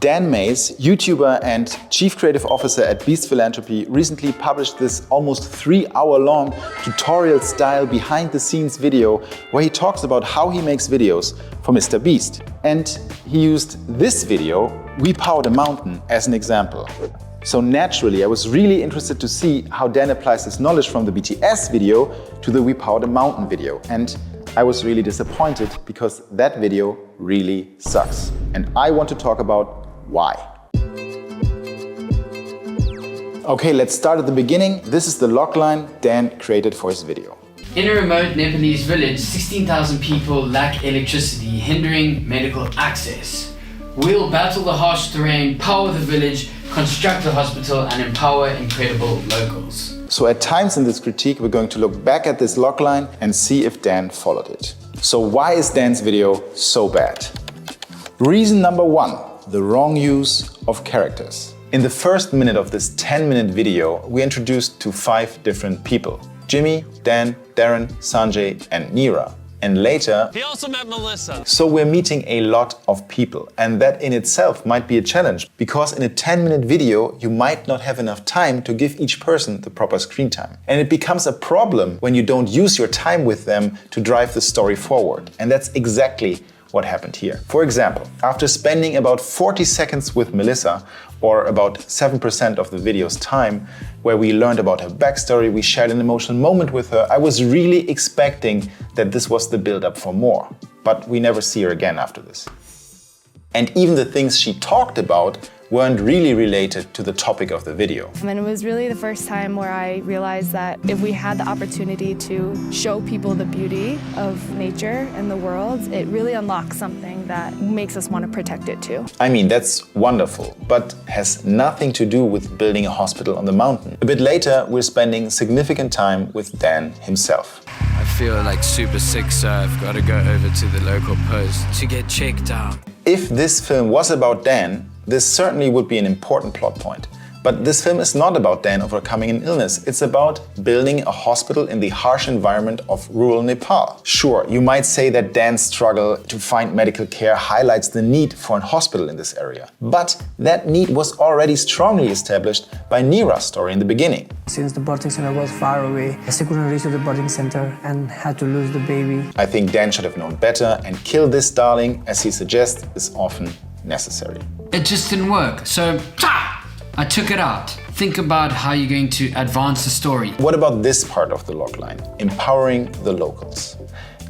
Dan Mace, YouTuber and Chief Creative Officer at Beast Philantropy, recently published this almost 3-hour-long tutorial-style behind-the-scenes video where he talks about how he makes videos for Mr. Beast. And he used this video, We Powered a Mountain, as an example. So naturally, I was really interested to see how Dan applies his knowledge from the BTS video to the We Powered a Mountain video. And I was really disappointed because that video really sucks. And I want to talk about why. Okay, let's start at the beginning. This is the logline Dan created for his video. In a remote Nepalese village, 16,000 people lack electricity, hindering medical access. We'll battle the harsh terrain, power the village, construct the hospital, and empower incredible locals. So at times in this critique, we're going to look back at this logline and see if Dan followed it. So why is Dan's video so bad? Reason number 1, the wrong use of characters. In the first minute of this 10-minute video, we introduced to 5 different people: Jimmy, Dan, Darren, Sanjay, and Neera. And later, he also met Melissa. So we're meeting a lot of people, and that in itself might be a challenge, because in a 10-minute video, you might not have enough time to give each person the proper screen time. And it becomes a problem when you don't use your time with them to drive the story forward. And that's exactly what happened here. For example, after spending about 40 seconds with Melissa, or about 7% of the video's time, where we learned about her backstory, we shared an emotional moment with her, I was really expecting that this was the build-up for more. But we never see her again after this. And even the things she talked about weren't really related to the topic of the video. And it was really the first time where I realized that if we had the opportunity to show people the beauty of nature and the world, it really unlocks something that makes us want to protect it too. I mean, that's wonderful, but has nothing to do with building a hospital on the mountain. A bit later, we're spending significant time with Dan himself. I feel like super sick, so I've got to go over to the local post to get checked out. If this film was about Dan, this certainly would be an important plot point. But this film is not about Dan overcoming an illness. It's about building a hospital in the harsh environment of rural Nepal. Sure, you might say that Dan's struggle to find medical care highlights the need for a hospital in this area. But that need was already strongly established by Neera's story in the beginning. Since the birthing center was far away, I still couldn't reach the birthing center and had to lose the baby. I think Dan should have known better, and kill this darling, as he suggests, is often necessary. It just didn't work, so I took it out. Think about how you're going to advance the story. What about this part of the logline? Empowering the locals.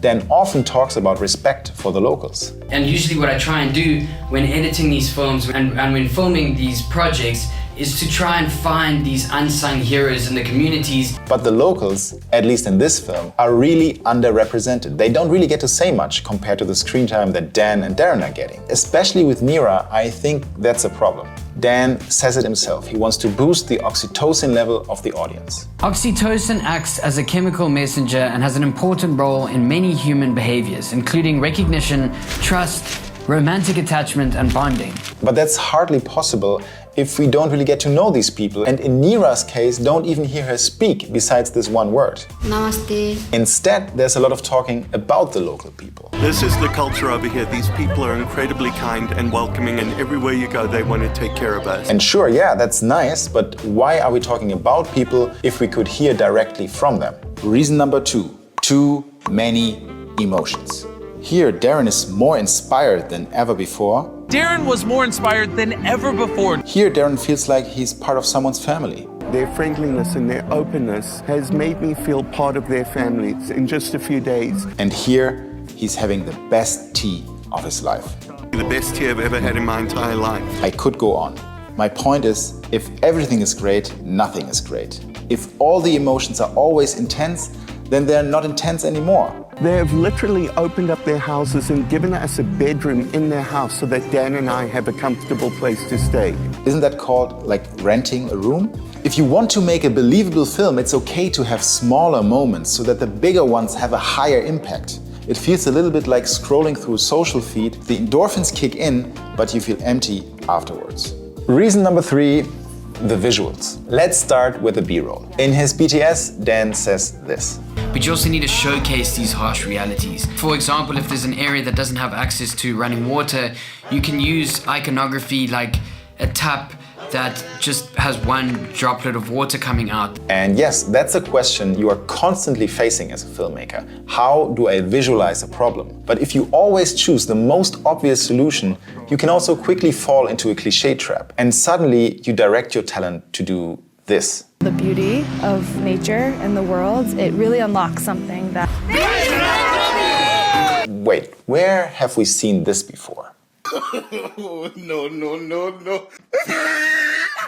Dan often talks about respect for the locals. And usually what I try and do when editing these films and when filming these projects is to try and find these unsung heroes in the communities. But the locals, at least in this film, are really underrepresented. They don't really get to say much compared to the screen time that Dan and Darren are getting. Especially with Neera, I think that's a problem. Dan says it himself. He wants to boost the oxytocin level of the audience. Oxytocin acts as a chemical messenger and has an important role in many human behaviors, including recognition, trust, romantic attachment, and bonding. But that's hardly possible if we don't really get to know these people, and in Neera's case, don't even hear her speak besides this one word. Namaste. Instead, there's a lot of talking about the local people. This is the culture over here. These people are incredibly kind and welcoming, and everywhere you go, they want to take care of us. And sure, yeah, that's nice, but why are we talking about people if we could hear directly from them? Reason number 2, too many emotions. Here, Darren is more inspired than ever before. Darren was more inspired than ever before. Here, Darren feels like he's part of someone's family. Their friendliness and their openness has made me feel part of their families in just a few days. And here, he's having the best tea of his life. The best tea I've ever had in my entire life. I could go on. My point is, if everything is great, nothing is great. If all the emotions are always intense, then they're not intense anymore. They have literally opened up their houses and given us a bedroom in their house so that Dan and I have a comfortable place to stay. Isn't that called like renting a room? If you want to make a believable film, it's okay to have smaller moments so that the bigger ones have a higher impact. It feels a little bit like scrolling through a social feed. The endorphins kick in, but you feel empty afterwards. Reason number 3, the visuals. Let's start with the B-roll. In his BTS, Dan says this. but you also need to showcase these harsh realities. For example, if there's an area that doesn't have access to running water, you can use iconography like a tap that just has one droplet of water coming out. And yes, that's a question you are constantly facing as a filmmaker. How do I visualize a problem? But if you always choose the most obvious solution, you can also quickly fall into a cliché trap. And suddenly you direct your talent to do this. The beauty of nature and the world, it really unlocks something that... Wait, where have we seen this before? No.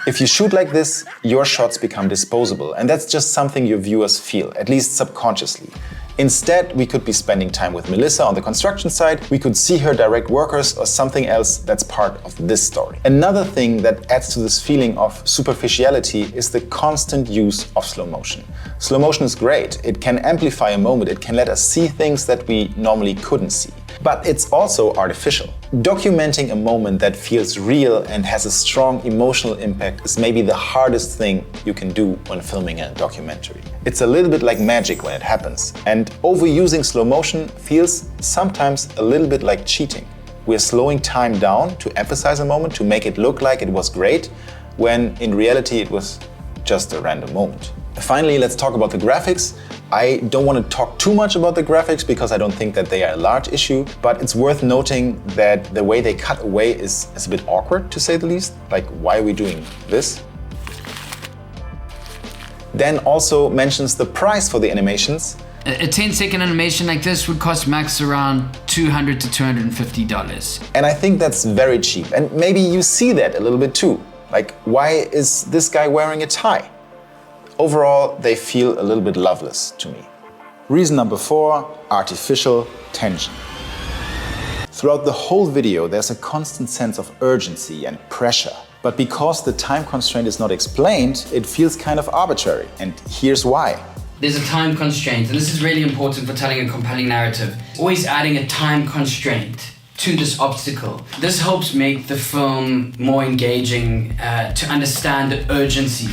If you shoot like this, your shots become disposable, and that's just something your viewers feel, at least subconsciously. Instead, we could be spending time with Melissa on the construction site, we could see her direct workers or something else that's part of this story. Another thing that adds to this feeling of superficiality is the constant use of slow motion. Slow motion is great, it can amplify a moment, it can let us see things that we normally couldn't see. But it's also artificial. Documenting a moment that feels real and has a strong emotional impact is maybe the hardest thing you can do when filming a documentary. It's a little bit like magic when it happens, and overusing slow motion feels sometimes a little bit like cheating. We're slowing time down to emphasize a moment, to make it look like it was great, when in reality it was just a random moment. Finally, let's talk about the graphics. I don't want to talk too much about the graphics because I don't think that they are a large issue, but it's worth noting that the way they cut away is a bit awkward, to say the least. Like, why are we doing this? Dan also mentions the price for the animations. A 10-second animation like this would cost max around $200 to $250. And I think that's very cheap. And maybe you see that a little bit too. Like, why is this guy wearing a tie? Overall, they feel a little bit loveless to me. Reason number 4, artificial tension. Throughout the whole video, there's a constant sense of urgency and pressure. But because the time constraint is not explained, it feels kind of arbitrary. And here's why. There's a time constraint, and this is really important for telling a compelling narrative. Always adding a time constraint to this obstacle. This helps make the film more engaging, to understand the urgency.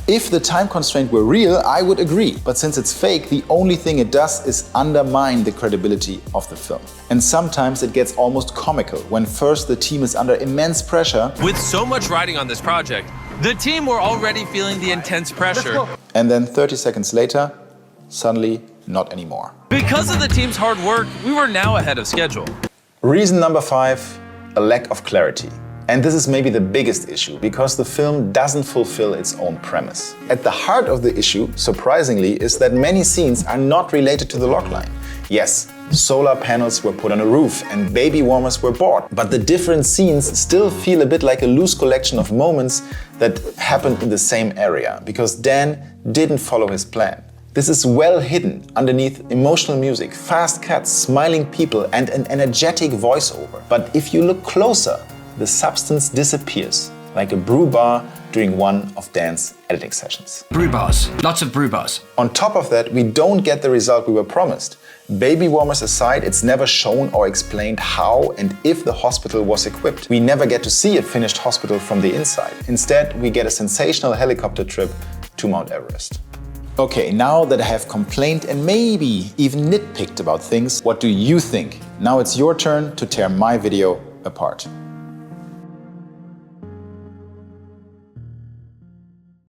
If the time constraint were real, I would agree. But since it's fake, the only thing it does is undermine the credibility of the film. And sometimes it gets almost comical when first the team is under immense pressure. With so much riding on this project, the team were already feeling the intense pressure. And then 30 seconds later, suddenly not anymore. Because of the team's hard work, we were now ahead of schedule. Reason number 5, a lack of clarity. And this is maybe the biggest issue, because the film doesn't fulfill its own premise. At the heart of the issue, surprisingly, is that many scenes are not related to the logline. Yes, solar panels were put on a roof and baby warmers were bought, but the different scenes still feel a bit like a loose collection of moments that happened in the same area, because Dan didn't follow his plan. This is well hidden underneath emotional music, fast cuts, smiling people, and an energetic voiceover. But if you look closer, the substance disappears, like a brew bar during one of Dan's editing sessions. Brew bars, lots of brew bars. On top of that, we don't get the result we were promised. Baby warmers aside, it's never shown or explained how and if the hospital was equipped. We never get to see a finished hospital from the inside. Instead, we get a sensational helicopter trip to Mount Everest. Okay, now that I have complained and maybe even nitpicked about things, what do you think? Now it's your turn to tear my video apart.